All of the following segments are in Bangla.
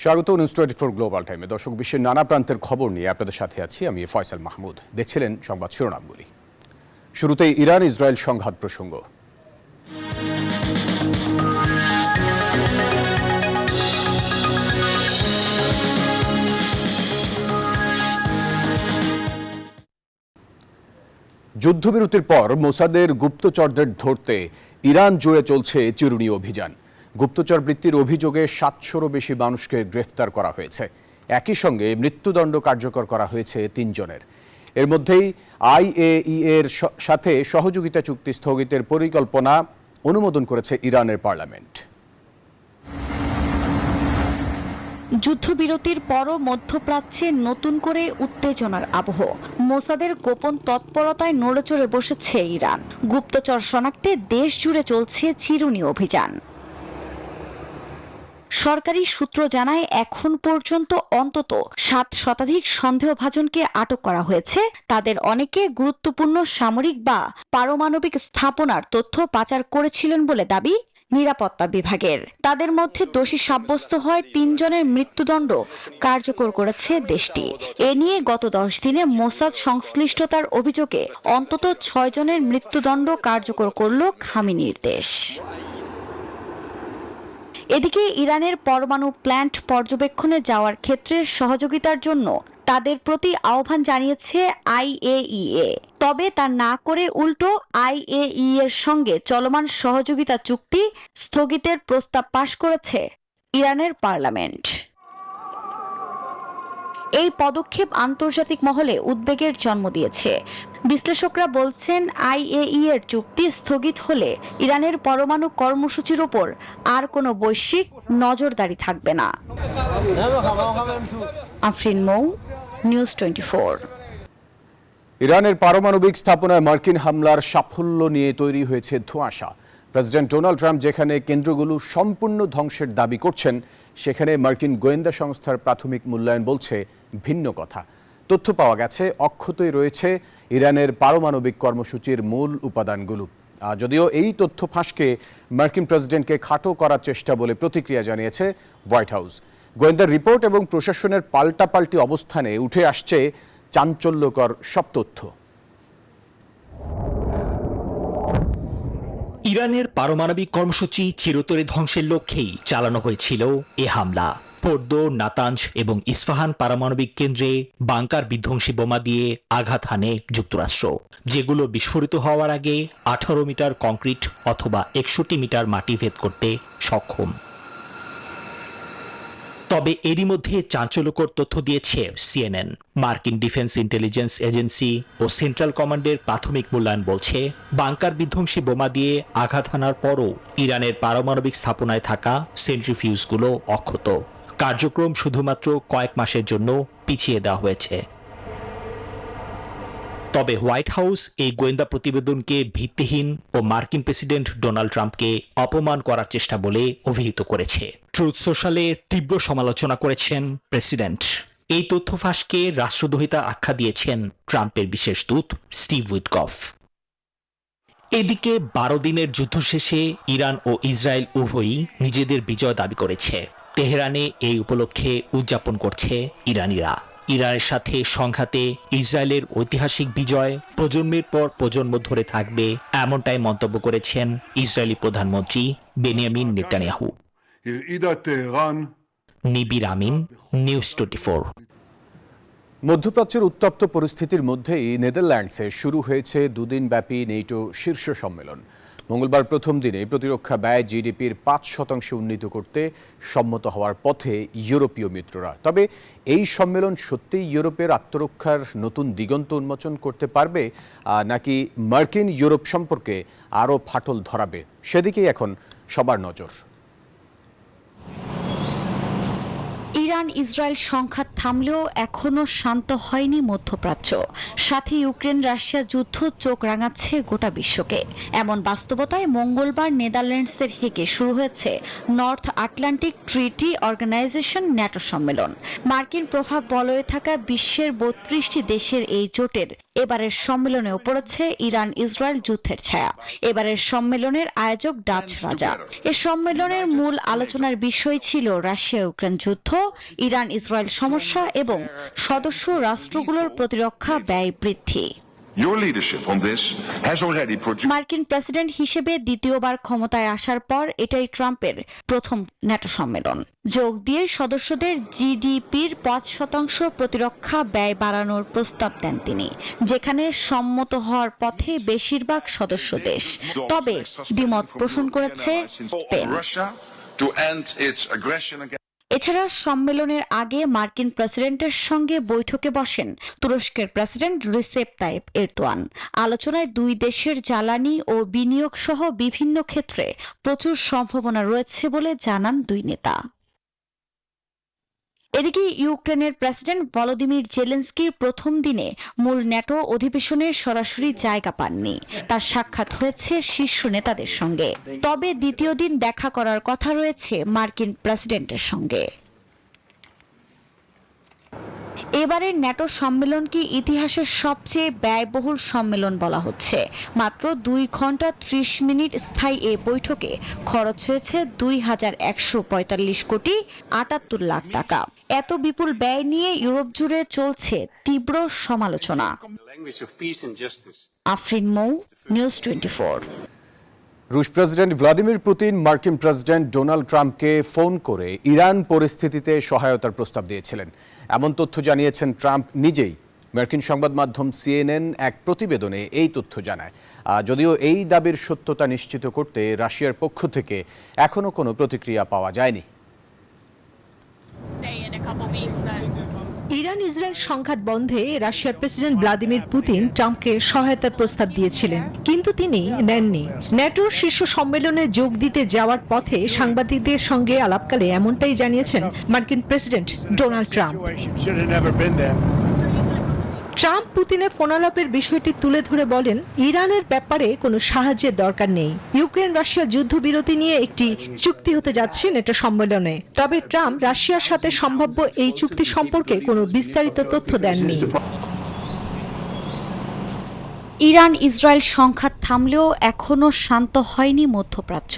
স্বাগত নিউজ 24 গ্লোবাল টাইমে। দর্শক, বিশ্বের নানা প্রান্তের খবর নিয়ে আপনাদের সাথে আছি আমি ফয়সাল মাহমুদ। দেখছিলেন সংবাদ শিরোনামগুলি। শুরুতেই ইরান ইসরায়েল সংঘাত প্রসঙ্গ। যুদ্ধবিরতির পর মোসাদের গুপ্তচরদের ধরতে ইরান জুড়ে চলছে চিরুনি অভিযান। গুপ্তচর বৃত্তির অভিযোগে 700-রও বেশি মানুষকে গ্রেফতার করা হয়েছে। একই সঙ্গে মৃত্যুদণ্ড কার্যকর করা হয়েছে 3 জনের। এর মধ্যেই IAEA এর সাথে সহযোগিতা চুক্তি স্থগিতের পরিকল্পনা অনুমোদন করেছে ইরানের পার্লামেন্ট। যুদ্ধবিরতির পরও মধ্যপ্রাচ্যে নতুন করে উত্তেজনার আবহ। মোসাদের গোপন তৎপরতায় নড়েচড়ে বসেছে ইরান। গুপ্তচর শনাক্তে দেশ জুড়ে চলছে চিরুনি অভিযান। সরকারি সূত্র জানায় এখন পর্যন্ত অন্তত 7 শতাধিক সন্দেহভাজনকে আটক করা হয়েছে। তাদের অনেকে গুরুত্বপূর্ণ সামরিক বা পারমাণবিক স্থাপনার তথ্য পাচার করেছিলেন বলে দাবি নিরাপত্তা বিভাগের। তাদের মধ্যে দোষী সাব্যস্ত হয় 3 জনের মৃত্যুদণ্ড কার্যকর করেছে দেশটি। এ নিয়ে গত 10 দিনে মোসাদ সংশ্লিষ্টতার অভিযোগে অন্তত 6 জনের মৃত্যুদণ্ড কার্যকর করল খামেনির দেশ। এদিকে ইরানের পরমাণু প্ল্যান্ট পর্যবেক্ষণে যাওয়ার ক্ষেত্রে সহযোগিতার জন্য তাদের প্রতি আহ্বান জানিয়েছে IAEA। তবে তা না করে উল্টো IAEA এর সঙ্গে চলমান সহযোগিতা চুক্তি স্থগিতের প্রস্তাব পাশ করেছে ইরানের পার্লামেন্ট। এই পদক্ষেপ আন্তর্জাতিক মহলে উদ্বেগের জন্ম দিয়েছে। বিশ্লেষকরা বলছেন IAEA এর চুক্তি স্থগিত হলে ইরানের পরমাণু কর্মসূচির ওপর আর কোনো বৈশ্বিক নজরদারি থাকবে না। আফরিন মৌ, নিউজ 24। ইরানের পারমাণবিক স্থাপনায় মার্কিন হামলার সাফল্য নিয়ে তৈরি হয়েছে ধোঁয়াশা। প্রেসিডেন্ট ডোনাল্ড ট্রাম্প যেখানে কেন্দ্রগুলো সম্পূর্ণ ধ্বংসের দাবি করছেন, সেখানে মার্কিন গোয়েন্দা সংস্থার প্রাথমিক মূল্যায়ন বলছে ভিন্ন কথা। তথ্য পাওয়া গেছে অক্ষতই রয়েছে ইরানের পারমাণবিক কর্মসূচির মূল উপাদানগুলো। যদিও এই তথ্য ফাঁসকে মার্কিন প্রেসিডেন্টকে খাটো করার চেষ্টা বলে প্রতিক্রিয়া জানিয়েছে হোয়াইট হাউস। গোয়েন্দার রিপোর্ট এবং প্রশাসনের পাল্টাপাল্টি অবস্থানে উঠে আসছে চাঞ্চল্যকর সব তথ্য। ইরানের পারমাণবিক কর্মসূচি চিরতরে ধ্বংসের লক্ষ্যেই চালানো হয়েছিল এ হামলা। ফোর্দো, নাতাঞ্জ এবং ইস্পাহান পারমাণবিক কেন্দ্রে বাংকার বিধ্বংসী বোমা দিয়ে আঘাত হানে যুক্তরাষ্ট্র, যেগুলো বিস্ফোরিত হওয়ার আগে 18 মিটার কংক্রিট অথবা 61 মিটার মাটি ভেদ করতে সক্ষম। তবে এরই মধ্যে চাঞ্চল্যকর তথ্য দিয়েছে CNN। মার্কিন ডিফেন্স ইন্টেলিজেন্স এজেন্সি ও সেন্ট্রাল কমান্ডের প্রাথমিক মূল্যায়ন বলছে, বাংকার বিধ্বংসী বোমা দিয়ে আঘাত হানার পরও ইরানের পারমাণবিক স্থাপনায় থাকা সেন্ট্রিফিউজগুলো অক্ষত। কার্যক্রম শুধুমাত্র কয়েক মাসের জন্য পিছিয়ে দেওয়া হয়েছে। তবে হোয়াইট হাউস এই গোয়েন্দা প্রতিবেদনকে ভিত্তিহীন ও মার্কিন প্রেসিডেন্ট ডোনাল্ড ট্রাম্পকে অপমান করার চেষ্টা বলে অভিহিত করেছে। ট্রুথ সোশ্যালে তীব্র সমালোচনা করেছেন প্রেসিডেন্ট। এই তথ্য ফাঁসকে রাষ্ট্রদ্রোহিতা আখ্যা দিয়েছেন ট্রাম্পের বিশেষ দূত স্টিভ উইটকফ। এদিকে 12 দিনের যুদ্ধ শেষে ইরান ও ইসরায়েল উভয়ই নিজেদের বিজয় দাবি করেছে। তেহরানে এই উপলক্ষে উদযাপন করছে ইরানিরা। ইরানের সাথে সংঘাতে ইসরায়েলের ঐতিহাসিক বিজয় প্রজন্মের পর প্রজন্ম ধরে থাকবে, এমনটাই মন্তব্য করেছেন ইসরায়েলি প্রধানমন্ত্রী বেনিয়ামিন নেতানিয়াহু। নিবির আমিন, নিউজ 24। মধ্যপ্রাচ্যের উত্তপ্ত পরিস্থিতির মধ্যেই নেদারল্যান্ডসে শুরু হয়েছে 2 দিনব্যাপী নেটো শীর্ষ সম্মেলন। মঙ্গলবার প্রথম দিনে প্রতিরক্ষা ব্যয় GDPর 5% উন্নীত করতে সম্মত হওয়ার পথে ইউরোপীয় মিত্ররা। তবে এই সম্মেলন সত্যিই ইউরোপের আত্মরক্ষার নতুন দিগন্ত উন্মোচন করতে পারবে, নাকি মার্কিন ইউরোপ সম্পর্কে আরও ফাটল ধরাবে, সেদিকেই এখন সবার নজর। ইরান ইসরায়েল সংঘাত থামলেও এখনো শান্ত হয়নি মধ্যপ্রাচ্য। সাথে ইউক্রেন রাশিয়া যুদ্ধ চোখ রাঙাচ্ছে গোটা বিশ্বকে। এমন বাস্তবতায় মঙ্গলবার নেদারল্যান্ডসের হেগে শুরু হয়েছে north Atlantic treaty organization NATO সম্মেলন। মার্কিন প্রভাব বলয়ে থাকা বিশ্বের 32টি দেশের এই জোটের এবারের সম্মেলনেও পড়েছে ইরান ইসরায়েল যুদ্ধের ছায়া। এবারের সম্মেলনের আয়োজক ডাচ রাজা। এ সম্মেলনের মূল আলোচনার বিষয় ছিল রাশিয়া ইউক্রেন যুদ্ধ ইরান ইসরায়েল সমস্যা এবং সদস্য রাষ্ট্রগুলোর প্রতিরক্ষা ব্যয় বৃদ্ধি। Your leadership on this has already produced. মার্কিন প্রেসিডেন্ট হিসেবে দ্বিতীয়বার ক্ষমতায় আসার পর এটাই ট্রাম্পের প্রথম ন্যাটো সম্মেলন। যোগ দিয়ে সদস্যদের জিডিপির 5% প্রতিরক্ষা ব্যয় বাড়ানোর প্রস্তাব দেন তিনি, যেখানে সম্মত হওয়ার পথে বেশিরভাগ সদস্য দেশ। তবে দ্বিমত পোষণ করেছে Spain. Russia to end its aggression against. এছাড়া সম্মেলনের আগে মার্কিন প্রেসিডেন্টের সঙ্গে বৈঠকে বসেন তুরস্কের প্রেসিডেন্ট রিসেপ তাইপ এরদোয়ান। আলোচনায় দুই দেশের জ্বালানি ও বিনিয়োগ সহ বিভিন্ন ক্ষেত্রে প্রচুর সম্ভাবনা রয়েছে বলে জানান দুই নেতা। এদিকে ইউক্রেনের প্রেসিডেন্ট ভলোদিমির জেলেনস্কি প্রথম দিনে মূল ন্যাটো অধিবেশনে সরাসরি জায়গা পাননি। তার সাক্ষাৎ হয়েছে শীর্ষ নেতাদের সঙ্গে। তবে দ্বিতীয় দিন দেখা করার কথা রয়েছে মার্কিন প্রেসিডেন্টের সঙ্গে। এবারের ন্যাটো সম্মেলনকে ইতিহাসের সবচেয়ে ব্যয়বহুল সম্মেলন বলা হচ্ছে। মাত্র 2 ঘন্টা 30 মিনিট স্থায়ী এ বৈঠকে খরচ হয়েছে 2145 কোটি 78 লাখ টাকা। এত বিপুল ব্যয় নিয়ে ইউরোপ জুড়ে চলছে তীব্র সমালোচনা। আফরিন মৌ, নিউজ 24। রুশ প্রেসিডেন্ট ভ্লাদিমির পুতিন মার্কিন প্রেসিডেন্ট ডোনাল্ড ট্রাম্পকে ফোন করে ইরান পরিস্থিতিতে সহায়তার প্রস্তাব দিয়েছিলেন, এমন তথ্য জানিয়েছেন ট্রাম্প নিজেই। মার্কিন সংবাদ মাধ্যম সিএনএন এক প্রতিবেদনে এই তথ্য জানায়। যদিও এই দাবির সত্যতা নিশ্চিত করতে রাশিয়ার পক্ষ থেকে এখনও কোনো প্রতিক্রিয়া পাওয়া যায়নি। ইরান ইসরায়েল সংঘাত বন্ধে রাশিয়ার প্রেসিডেন্ট ভ্লাদিমির পুতিন ট্রাম্পকে সহায়তার প্রস্তাব দিয়েছিলেন, কিন্তু তিনি নেননি। ন্যাটোর শীর্ষ সম্মেলনে যোগ দিতে যাওয়ার পথে সাংবাদিকদের সঙ্গে আলাপকালে এমনটাই জানিয়েছেন মার্কিন প্রেসিডেন্ট ডোনাল্ড ট্রাম্প। ট্রাম্প পুতিনের ফোনালাপের বিষয়টি তুলে ধরে বলেন, ইরানের ব্যাপারে কোনো সাহায্যের দরকার নেই। ইউক্রেন রাশিয়া যুদ্ধবিরতি নিয়ে একটি চুক্তি হতে যাচ্ছে নেটো সম্মেলনে। তবে ট্রাম্প রাশিয়ার সাথে সম্ভাব্য এই চুক্তি সম্পর্কে কোনো বিস্তারিত তথ্য দেননি। ইরান ইসরায়েল সংঘাত থামলেও এখনও শান্ত হয়নি মধ্যপ্রাচ্য।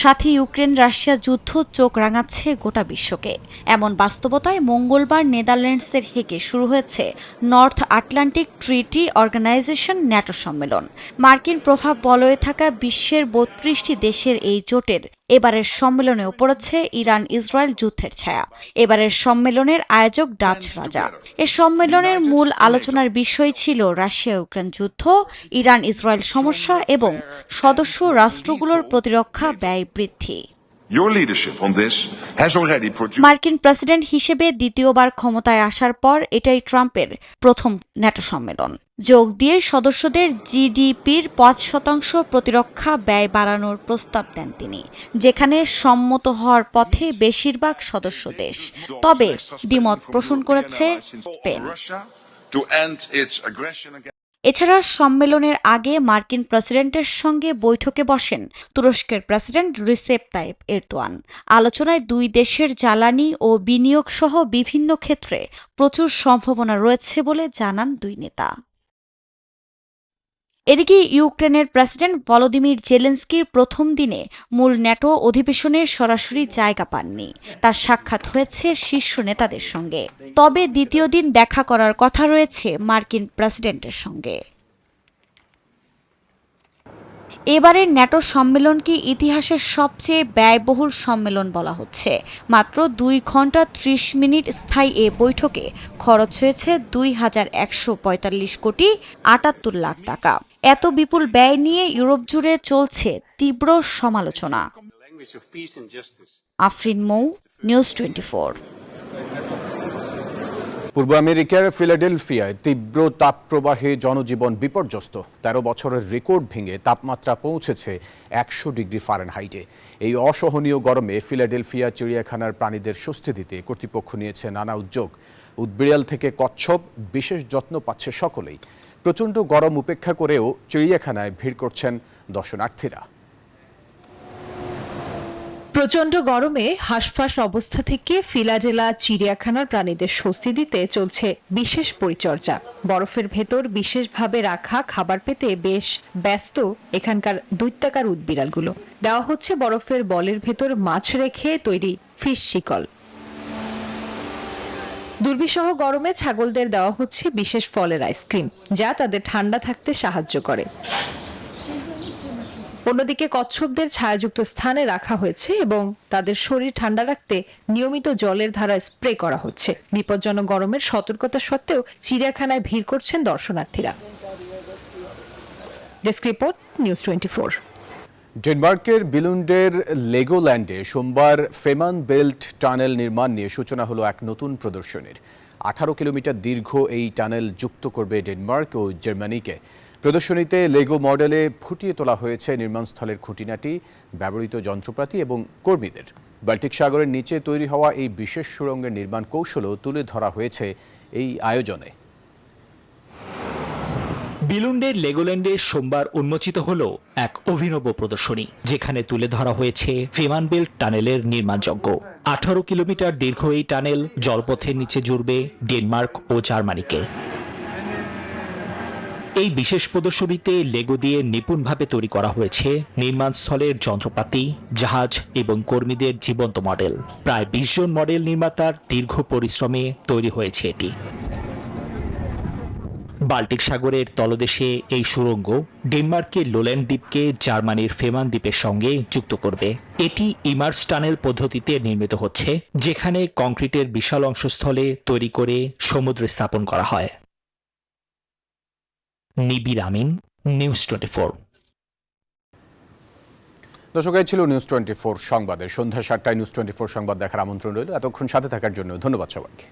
সাথে ইউক্রেন রাশিয়া যুদ্ধ চোখ রাঙাচ্ছে গোটা বিশ্বকে। এমন বাস্তবতায় মঙ্গলবার নেদারল্যান্ডসের হেগে শুরু হয়েছে north Atlantic treaty organization NATO সম্মেলন। মার্কিন প্রভাব বলয়ে থাকা বিশ্বের 32টি দেশের এই জোটের এবারের সম্মেলনেও পড়েছে ইরান ইসরায়েল যুদ্ধের ছায়া। এবারের সম্মেলনের আয়োজক ডাচ রাজা। এ সম্মেলনের মূল আলোচনার বিষয় ছিল রাশিয়া ইউক্রেন যুদ্ধ, ইরান ইসরায়েল সমস্যা এবং সদস্য রাষ্ট্রগুলোর প্রতিরক্ষা ব্যয় বৃদ্ধি। Your leadership on this has already produced. মার্কিন প্রেসিডেন্ট হিসেবে দ্বিতীয়বার ক্ষমতায় আসার পর এটাই ট্রাম্পের প্রথম ন্যাটো সম্মেলন। যোগ দিয়ে সদস্যদের জিডিপির 5% প্রতিরক্ষা ব্যয় বাড়ানোর প্রস্তাব দেন তিনি, যেখানে সম্মত হওয়ার পথে বেশিরভাগ সদস্য দেশ। তবে দ্বিমত পোষণ করেছে Spain. Russia to end its aggression against. এছাড়া সম্মেলনের আগে মার্কিন প্রেসিডেন্টের সঙ্গে বৈঠকে বসেন তুরস্কের প্রেসিডেন্ট রিসেপ তাইপ এরদোয়ান। আলোচনায় দুই দেশের জ্বালানি ও বিনিয়োগ সহ বিভিন্ন ক্ষেত্রে প্রচুর সম্ভাবনা রয়েছে বলে জানান দুই নেতা। এদিকে ইউক্রেনের প্রেসিডেন্ট ভলোদিমির জেলেনস্কির প্রথম দিনে মূল ন্যাটো অধিবেশনে সরাসরি জায়গা পাননি। তার সাক্ষাৎ হয়েছে শীর্ষ নেতাদের সঙ্গে। তবে দ্বিতীয় দিন দেখা করার কথা রয়েছে মার্কিন প্রেসিডেন্টের সঙ্গে। এবারের ন্যাটো সম্মেলনকে ইতিহাসের সবচেয়ে ব্যয়বহুল সম্মেলন বলা হচ্ছে। মাত্র 2 ঘন্টা 30 মিনিট স্থায়ী এ বৈঠকে খরচ হয়েছে 2145 কোটি 78 লাখ টাকা। এত বিপুল ব্যয় নিয়ে ইউরোপ জুড়ে চলছে তীব্র সমালোচনা। আফরিন মৌ, নিউজ 24। পূর্ব আমেরিকার ফিলাডেলফিয়ায় তীব্র তাপপ্রবাহে জনজীবন বিপর্যস্ত। 13 বছরের রেকর্ড ভেঙে তাপমাত্রা পৌঁছেছে 100 ডিগ্রি ফারেনহাইটে। এই অসহনীয় গরমে ফিলাডেলফিয়া চিড়িয়াখানার প্রাণীদের স্বস্তি দিতে কর্তৃপক্ষ নিয়েছে নানা উদ্যোগ। উদবিড়াল থেকে কচ্ছপ বিশেষ যত্ন পাচ্ছে সকলেই। প্রচণ্ড গরম উপেক্ষা করেও চিড়িয়াখানায় ভিড় করছেন দর্শনার্থীরা। প্রচন্ড গরমে হাঁসফাঁস অবস্থা থেকে ফিলাডেলা চিড়িয়াখানার প্রাণীদের স্বস্তি দিতে চলছে বিশেষ পরিচর্যা। বরফের ভেতর বিশেষভাবে রাখা খাবার পেতে বেশ ব্যস্ত এখানকার দৈত্যাকার উদবিড়ালগুলো। দেওয়া হচ্ছে বরফের বলের ভেতর মাছ রেখে তৈরি ফিশ শিকল। দুর্বিষহ গরমে ছাগলদের দেওয়া হচ্ছে বিশেষ ফলের আইসক্রিম, যা তাদের ঠান্ডা থাকতে সাহায্য করে। অন্যদিকে কচ্ছপদের ছায়াযুক্ত স্থানে রাখা হয়েছে এবং তাদের শরীর ঠান্ডা রাখতে নিয়মিত জলের ধারা স্প্রে করা হচ্ছে। বিপজ্জনক গরমের সতর্কতা সত্ত্বেও চিড়িয়াখানায় ভিড় করছেন দর্শনার্থীরা। Desk report, news 24। ডেনমার্কের বিলুন্ডের লেগোল্যান্ডে সোমবার ফেমান বেল্ট টানেল নির্মাণ নিয়ে সূচনা হলো এক নতুন প্রদর্শনীর। 18 কিলোমিটার দীর্ঘ এই টানেল যুক্ত করবে ডেনমার্ক ও জার্মানিকে। প্রদর্শনীতে লেগো মডেলে ফুটিয়ে তোলা হয়েছে নির্মাণস্থলের খুঁটিনাটি, ব্যবহৃত যন্ত্রপাতি এবং কর্মীদের। বাল্টিক সাগরের নিচে তৈরি হওয়া এই বিশেষ সুড়ঙ্গের নির্মাণ কৌশলও তুলে ধরা হয়েছে এই আয়োজনে। বিলুন্ডের লেগোল্যান্ডে সোমবার উন্মোচিত হল এক অভিনব প্রদর্শনী, যেখানে তুলে ধরা হয়েছে ফেমান বেল্ট টানেলের নির্মাণযজ্ঞ। 18 কিলোমিটার দীর্ঘ এই টানেল জলপথের নিচে জুড়বে ডেনমার্ক ও জার্মানিকে। এই বিশেষ প্রদর্শনীতে লেগো দিয়ে নিপুণভাবে তৈরি করা হয়েছে নির্মাণস্থলের যন্ত্রপাতি, জাহাজ এবং কর্মীদের জীবন্ত মডেল। প্রায় 20 জন মডেল নির্মাতার দীর্ঘ পরিশ্রমে তৈরি হয়েছে এটি। বাল্টিক সাগরের তলদেশে এই সুড়ঙ্গ ডেনমার্কের লোল্যান্ড দ্বীপকে জার্মানির ফেমান দ্বীপের সঙ্গে যুক্ত করবে। এটি ইমার্স টানেল পদ্ধতিতে নির্মিত হচ্ছে, যেখানে কংক্রিটের বিশাল অংশস্থলে তৈরি করে সমুদ্রে স্থাপন করা হয়। নিবির আমিন, নিউজ 24। দর্শক, এই ছিল নিউজ 24 সংবাদের। সন্ধ্যা 7টায় নিউজ 24 সংবাদ দেখার আমন্ত্রণ রইল। এতক্ষণ সাথে থাকার জন্য ধন্যবাদ সবাইকে।